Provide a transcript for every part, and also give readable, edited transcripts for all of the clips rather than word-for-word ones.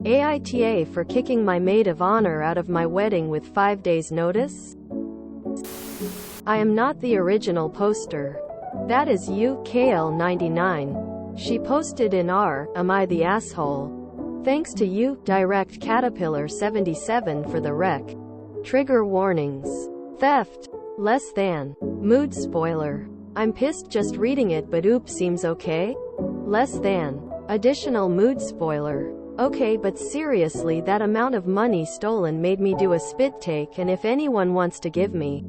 AITA for kicking my maid of honor out of my wedding with 5 days notice? I am not the original poster. That is UKL99. She posted in Am I the Asshole? Thanks to you, Direct Caterpillar 77 for the wreck. Trigger warnings. Theft. Less than. Mood spoiler. I'm pissed just reading it, but oops, seems okay? Less than. Additional mood spoiler. Okay, but seriously, that amount of money stolen made me do a spit take, and if anyone wants to give me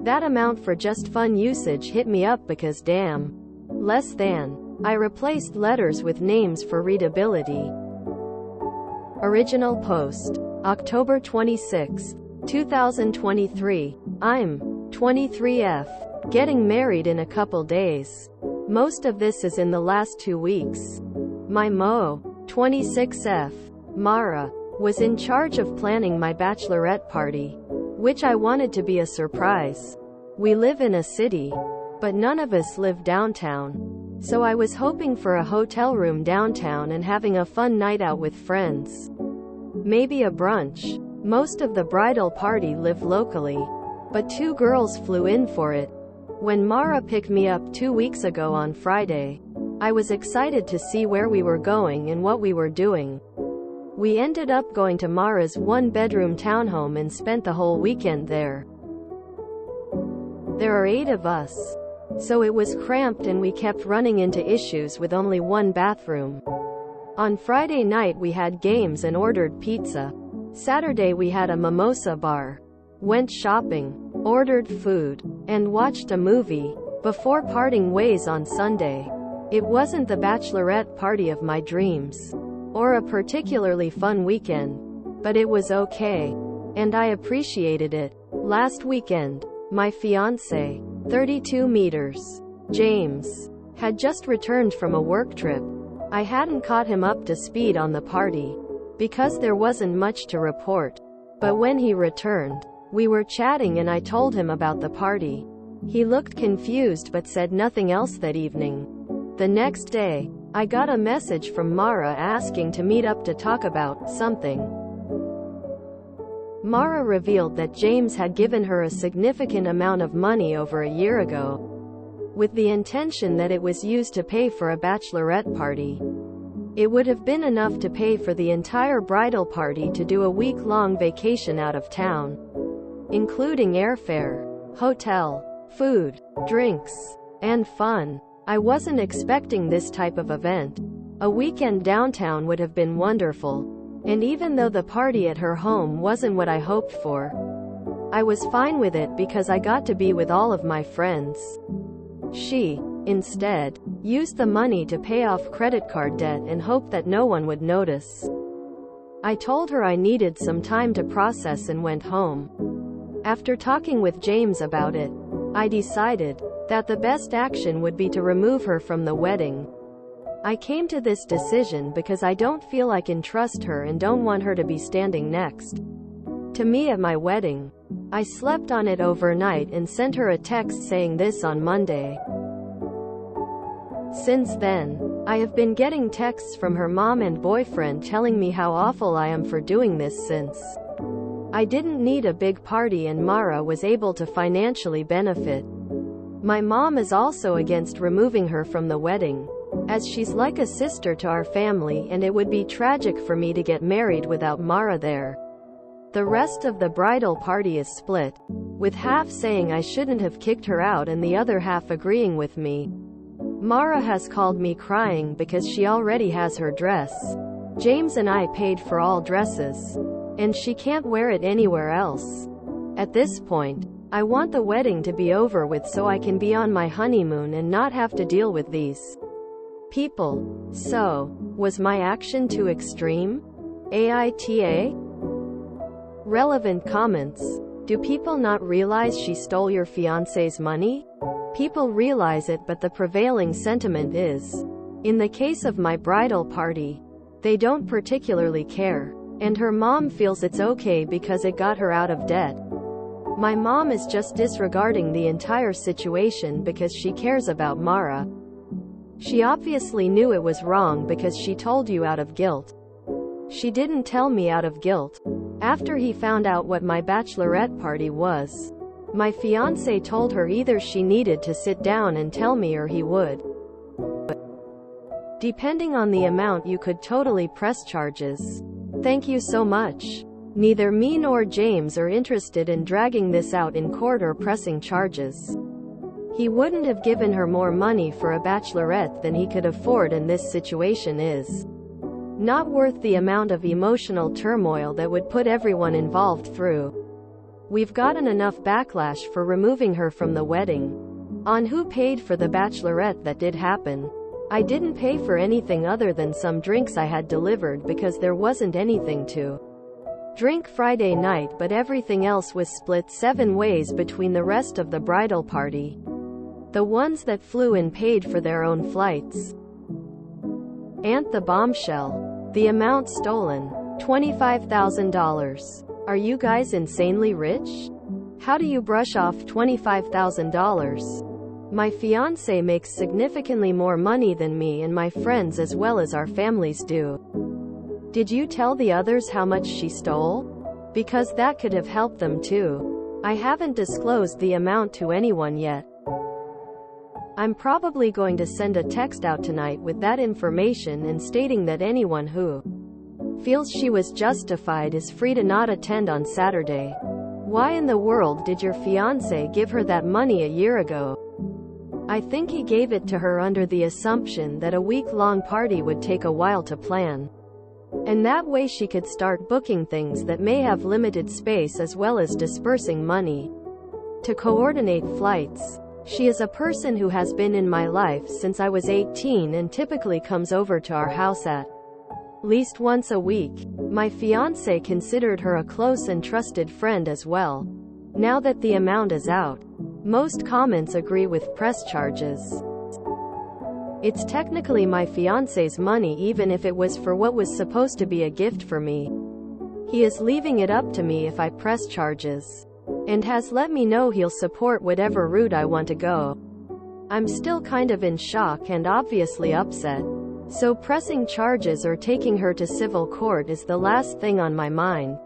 that amount for just fun usage, hit me up because damn. Less than. I replaced letters with names for readability. Original post. October 26, 2023. I'm 23F. Getting married in a couple days. Most of this is in the last 2 weeks. My Mo. 26F. Mara. Was in charge of planning my bachelorette party, which I wanted to be a surprise. We live in a city, but none of us live downtown. So I was hoping for a hotel room downtown and having a fun night out with friends. Maybe a brunch. Most of the bridal party lived locally, but 2 girls flew in for it. When Mara picked me up 2 weeks ago on Friday, I was excited to see where we were going and what we were doing. We ended up going to Mara's 1-bedroom townhome and spent the whole weekend there. There are 8 of us, so it was cramped and we kept running into issues with only 1 bathroom. On Friday night we had games and ordered pizza. Saturday we had a mimosa bar, went shopping, ordered food, and watched a movie, before parting ways on Sunday. It wasn't the bachelorette party of my dreams, or a particularly fun weekend, but it was okay, and I appreciated it. Last weekend, my fiancé, 32 meters, James, had just returned from a work trip. I hadn't caught him up to speed on the party, because there wasn't much to report. But when he returned, we were chatting and I told him about the party. He looked confused but said nothing else that evening. The next day, I got a message from Mara asking to meet up to talk about something. Mara revealed that James had given her a significant amount of money over a year ago, with the intention that it was used to pay for a bachelorette party. It would have been enough to pay for the entire bridal party to do a week-long vacation out of town, including airfare, hotel, food, drinks, and fun. I wasn't expecting this type of event. A weekend downtown would have been wonderful, and even though the party at her home wasn't what I hoped for, I was fine with it because I got to be with all of my friends. She, instead, used the money to pay off credit card debt and hoped that no one would notice. I told her I needed some time to process and went home. After talking with James about it, I decided that the best action would be to remove her from the wedding. I came to this decision because I don't feel I can trust her and don't want her to be standing next to me at my wedding. I slept on it overnight and sent her a text saying this on Monday. Since then, I have been getting texts from her mom and boyfriend telling me how awful I am for doing this since I didn't need a big party and Mara was able to financially benefit. My mom is also against removing her from the wedding, as she's like a sister to our family and it would be tragic for me to get married without Mara there. The rest of the bridal party is split, with half saying I shouldn't have kicked her out and the other half agreeing with me. Mara has called me crying because she already has her dress. James and I paid for all dresses, and she can't wear it anywhere else. At this point, I want the wedding to be over with so I can be on my honeymoon and not have to deal with these people. So, was my action too extreme? AITA? Relevant comments. Do people not realize she stole your fiancé's money? People realize it, but the prevailing sentiment is, in the case of my bridal party, they don't particularly care, and her mom feels it's okay because it got her out of debt. My mom is just disregarding the entire situation because she cares about Mara. She obviously knew it was wrong because she told you out of guilt. She didn't tell me out of guilt. After he found out what my bachelorette party was, my fiancé told her either she needed to sit down and tell me or he would. Depending on the amount, you could totally press charges. Thank you so much. Neither me nor James are interested in dragging this out in court or pressing charges. He wouldn't have given her more money for a bachelorette than he could afford, and this situation is not worth the amount of emotional turmoil that would put everyone involved through. We've gotten enough backlash for removing her from the wedding. On who paid for the bachelorette that did happen. I didn't pay for anything other than some drinks I had delivered because there wasn't anything to drink Friday night, but everything else was split 7 ways between the rest of the bridal party. The ones that flew in paid for their own flights. And the bombshell. The amount stolen. $25,000. Are you guys insanely rich? How do you brush off $25,000? My fiancé makes significantly more money than me and my friends as well as our families do. Did you tell the others how much she stole? Because that could have helped them too. I haven't disclosed the amount to anyone yet. I'm probably going to send a text out tonight with that information and stating that anyone who feels she was justified is free to not attend on Saturday. Why in the world did your fiancé give her that money a year ago? I think he gave it to her under the assumption that a week-long party would take a while to plan. And that way she could start booking things that may have limited space as well as dispersing money to coordinate flights. She is a person who has been in my life since I was 18 and typically comes over to our house at least once a week. My fiancé considered her a close and trusted friend as well. Now that the amount is out, most comments agree with press charges. It's technically my fiancé's money even if it was for what was supposed to be a gift for me. He is leaving it up to me if I press charges, and has let me know he'll support whatever route I want to go. I'm still kind of in shock and obviously upset. So pressing charges or taking her to civil court is the last thing on my mind.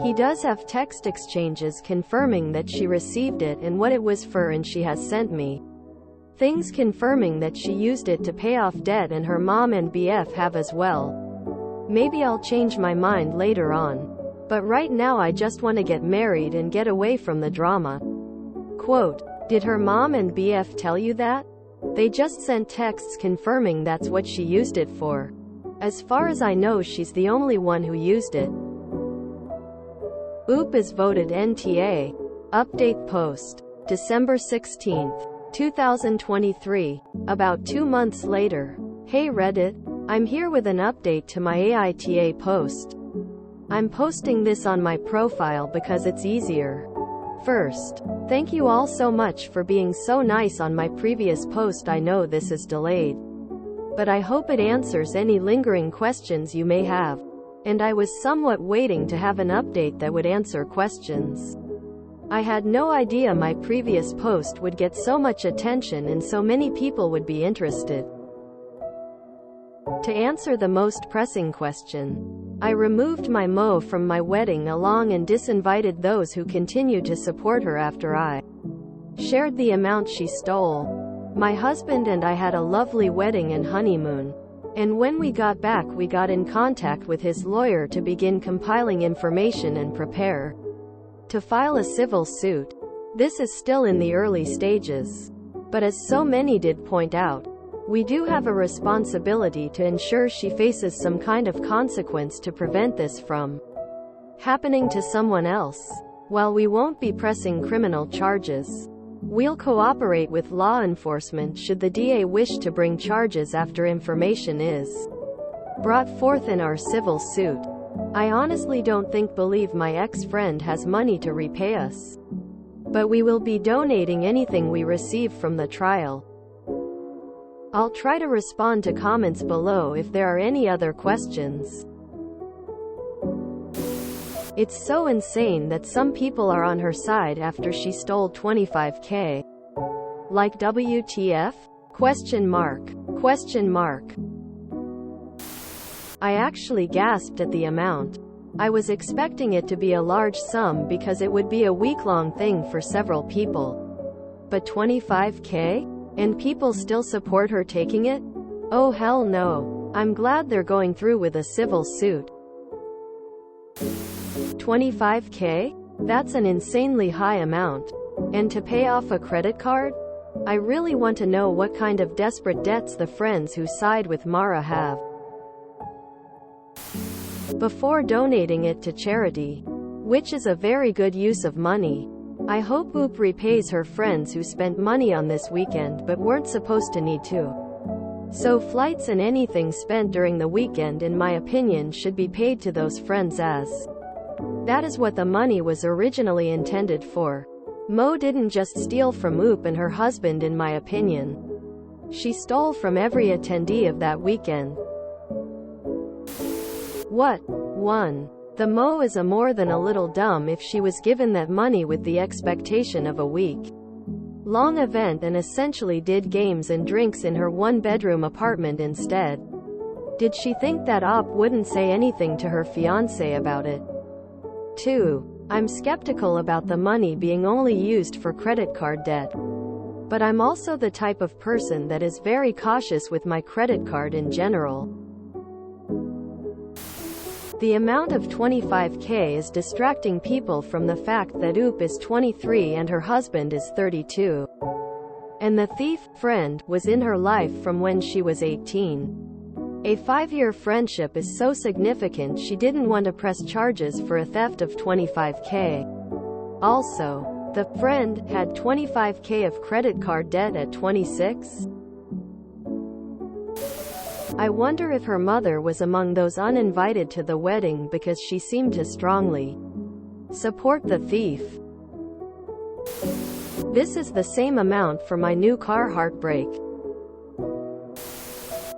He does have text exchanges confirming that she received it and what it was for, and she has sent me things confirming that she used it to pay off debt, and her mom and BF have as well. Maybe I'll change my mind later on. But right now I just want to get married and get away from the drama. Quote, did her mom and BF tell you that? They just sent texts confirming that's what she used it for. As far as I know, she's the only one who used it. Oop is voted NTA. Update post. December 16, 2023. About 2 months later. Hey Reddit. I'm here with an update to my AITA post. I'm posting this on my profile because it's easier. First, thank you all so much for being so nice on my previous post. I know this is delayed, but I hope it answers any lingering questions you may have. And I was somewhat waiting to have an update that would answer questions. I had no idea my previous post would get so much attention and so many people would be interested. To answer the most pressing question, I removed my Mo from my wedding along and disinvited those who continued to support her after I shared the amount she stole. My husband and I had a lovely wedding and honeymoon. And when we got back, we got in contact with his lawyer to begin compiling information and prepare to file a civil suit. This is still in the early stages. But as so many did point out, we do have a responsibility to ensure she faces some kind of consequence to prevent this from happening to someone else. While we won't be pressing criminal charges, we'll cooperate with law enforcement should the DA wish to bring charges after information is brought forth in our civil suit. I honestly don't believe my ex-friend has money to repay us. But we will be donating anything we receive from the trial. I'll try to respond to comments below if there are any other questions. It's so insane that some people are on her side after she stole $25K. Like WTF? Question mark. I actually gasped at the amount. I was expecting it to be a large sum because it would be a week-long thing for several people. But $25K? And people still support her taking it? Oh hell no. I'm glad they're going through with a civil suit. $25K? That's an insanely high amount. And to pay off a credit card? I really want to know what kind of desperate debts the friends who side with Mara have. Before donating it to charity, which is a very good use of money. I hope Oop repays her friends who spent money on this weekend but weren't supposed to need to. So flights and anything spent during the weekend, in my opinion, should be paid to those friends, as that is what the money was originally intended for. Mo didn't just steal from Oop and her husband, in my opinion. She stole from every attendee of that weekend. What? 1. The Mo is a more than a little dumb if she was given that money with the expectation of a week-long event and essentially did games and drinks in her one-bedroom apartment instead. Did she think that Op wouldn't say anything to her fiancé about it? 2. I'm skeptical about the money being only used for credit card debt. But I'm also the type of person that is very cautious with my credit card in general. The amount of $25K is distracting people from the fact that Oop is 23 and her husband is 32. And the thief friend was in her life from when she was 18. A 5-year friendship is so significant she didn't want to press charges for a theft of $25K. Also, the friend had $25K of credit card debt at 26? I wonder if her mother was among those uninvited to the wedding because she seemed to strongly support the thief. This is the same amount for my new car. Heartbreak.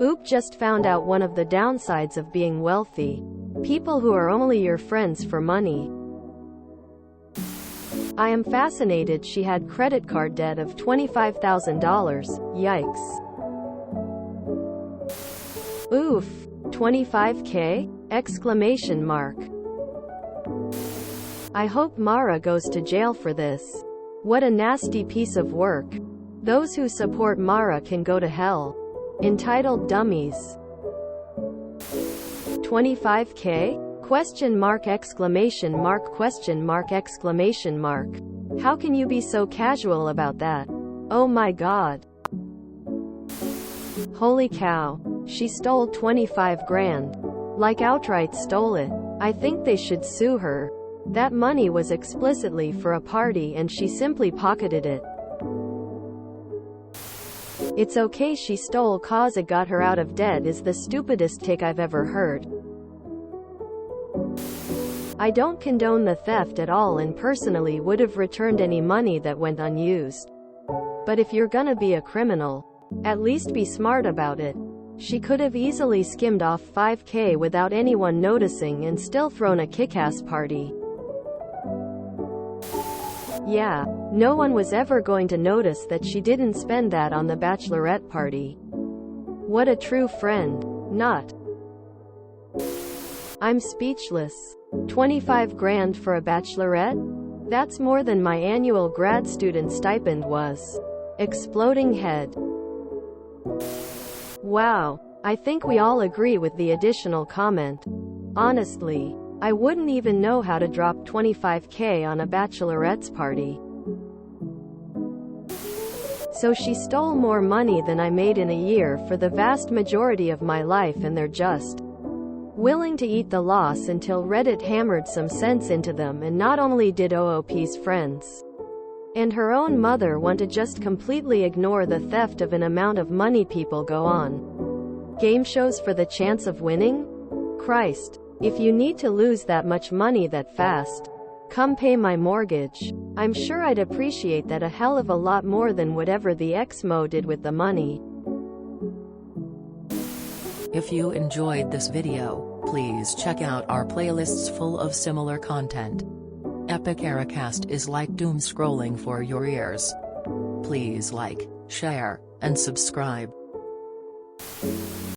Oop just found out one of the downsides of being wealthy. People who are only your friends for money. I am fascinated she had credit card debt of $25,000. Yikes. Oof. $25K? Exclamation mark. I hope Mara goes to jail for this. What a nasty piece of work. Those who support Mara can go to hell. Entitled dummies. $25K? Question mark, exclamation mark, question mark, exclamation mark. How can you be so casual about that? Oh my god. Holy cow. She stole 25 grand. Like outright stole it. I think they should sue her. That money was explicitly for a party and she simply pocketed it. It's okay she stole cause it got her out of debt is the stupidest take I've ever heard. I don't condone the theft at all and personally would have returned any money that went unused. But if you're gonna be a criminal, at least be smart about it. She could have easily skimmed off $5K without anyone noticing and still thrown a kick-ass party. Yeah, no one was ever going to notice that she didn't spend that on the bachelorette party. What a true friend. Not. I'm speechless. 25 grand for a bachelorette? That's more than my annual grad student stipend was. Exploding head. Wow, I think we all agree with the additional comment. Honestly, I wouldn't even know how to drop $25K on a bachelorette's party. So she stole more money than I made in a year for the vast majority of my life, and they're just willing to eat the loss until Reddit hammered some sense into them. And not only did OOP's friends and her own mother want to just completely ignore the theft of an amount of money, people go on game shows for the chance of winning? Christ. If you need to lose that much money that fast, come pay my mortgage. I'm sure I'd appreciate that a hell of a lot more than whatever the ex-Mo did with the money. If you enjoyed this video, please check out our playlists full of similar content. Epic Aracast is like doom scrolling for your ears. Please like, share, and subscribe.